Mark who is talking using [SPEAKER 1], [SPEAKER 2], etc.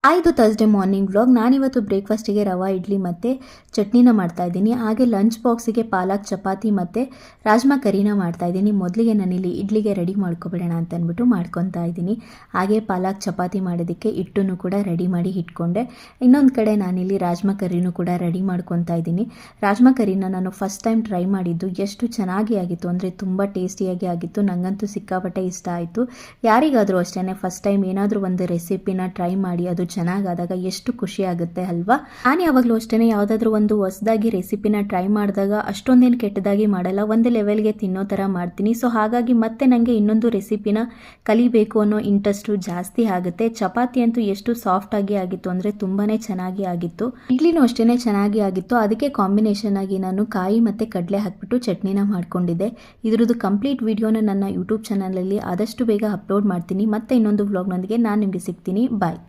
[SPEAKER 1] ಆಯಿತು Thursday morning vlog. ನಾನಿವತ್ತು ಬ್ರೇಕ್ಫಾಸ್ಟಿಗೆ ರವಾ ಇಡ್ಲಿ ಮತ್ತು ಚಟ್ನಿನ ಮಾಡ್ತಾಯಿದ್ದೀನಿ. ಹಾಗೆ ಲಂಚ್ ಬಾಕ್ಸಿಗೆ ಪಾಲಕ್ ಚಪಾತಿ ಮತ್ತು ರಾಜ್ಮಾ ಕರಿನ ಮಾಡ್ತಾಯಿದ್ದೀನಿ. ಮೊದಲಿಗೆ ನಾನಿಲ್ಲಿ ಇಡ್ಲಿಗೆ ರೆಡಿ ಮಾಡ್ಕೊಬಿಡೋಣ ಅಂತ ಅಂದ್ಬಿಟ್ಟು ಮಾಡ್ಕೊತಾ ಇದ್ದೀನಿ. ಹಾಗೆ ಪಾಲಕ್ ಚಪಾತಿ ಮಾಡೋದಕ್ಕೆ ಹಿಟ್ಟನ್ನು ಕೂಡ ರೆಡಿ ಮಾಡಿ ಇಟ್ಕೊಂಡೆ. ಇನ್ನೊಂದು ಕಡೆ ನಾನಿಲ್ಲಿ ರಾಜ್ಮಾ ಕರಿನೂ ಕೂಡ ರೆಡಿ ಮಾಡ್ಕೊತಾ ಇದ್ದೀನಿ. ರಾಜ್ಮಾ ಕರಿನ ನಾನು ಫಸ್ಟ್ ಟೈಮ್ ಟ್ರೈ ಮಾಡಿದ್ದು ಎಷ್ಟು ಚೆನ್ನಾಗಿ ಆಗಿತ್ತು ಅಂದರೆ ತುಂಬ ಟೇಸ್ಟಿಯಾಗಿ ಆಗಿತ್ತು. ನನಗಂತೂ ಸಿಕ್ಕಾಪಟ್ಟೆ ಇಷ್ಟ ಆಯಿತು. ಯಾರಿಗಾದರೂ ಅಷ್ಟೇ ಫಸ್ಟ್ ಟೈಮ್ ಏನಾದರೂ ಒಂದು ರೆಸಿಪಿನ ಟ್ರೈ ಮಾಡಿ ಅದು ಚೆನ್ನಾಗಾದಾಗ ಎಷ್ಟು ಖುಷಿ ಆಗುತ್ತೆ ಅಲ್ವಾ. ನಾನು ಯಾವಾಗಲೂ ಅಷ್ಟೇ ಯಾವುದಾದ್ರೂ ಒಂದು ಹೊಸದಾಗಿ ರೆಸಿಪಿನ ಟ್ರೈ ಮಾಡಿದಾಗ ಅಷ್ಟೊಂದೇನು ಕೆಟ್ಟದಾಗಿ ಮಾಡಲ್ಲ, ಒಂದು ಲೆವೆಲ್ಗೆ ತಿನ್ನೋ ಥರ ಮಾಡ್ತೀನಿ. ಸೊ ಹಾಗಾಗಿ ಮತ್ತೆ ನನಗೆ ಇನ್ನೊಂದು ರೆಸಿಪಿನ ಕಲಿಬೇಕು ಅನ್ನೋ ಇಂಟ್ರೆಸ್ಟು ಜಾಸ್ತಿ ಆಗುತ್ತೆ. ಚಪಾತಿ ಅಂತೂ ಎಷ್ಟು ಸಾಫ್ಟಾಗಿ ಆಗಿತ್ತು ಅಂದರೆ ತುಂಬಾ ಚೆನ್ನಾಗಿ ಆಗಿತ್ತು. ಇಡ್ಲಿನೂ ಅಷ್ಟೇ ಚೆನ್ನಾಗಿ ಆಗಿತ್ತು. ಅದಕ್ಕೆ ಕಾಂಬಿನೇಷನ್ ಆಗಿ ನಾನು ಕಾಯಿ ಮತ್ತು ಕಡಲೆ ಹಾಕ್ಬಿಟ್ಟು ಚಟ್ನಿನ ಮಾಡ್ಕೊಂಡಿದ್ದೆ. ಇದ್ರದ್ದು ಕಂಪ್ಲೀಟ್ ವಿಡಿಯೋನ ನನ್ನ ಯೂಟ್ಯೂಬ್ ಚಾನಲಲ್ಲಿ ಆದಷ್ಟು ಬೇಗ ಅಪ್ಲೋಡ್ ಮಾಡ್ತೀನಿ. ಮತ್ತೆ ಇನ್ನೊಂದು ವ್ಲಾಗ್ನೊಂದಿಗೆ ನಾನು ನಿಮಗೆ ಸಿಗ್ತೀನಿ. ಬಾಯ್.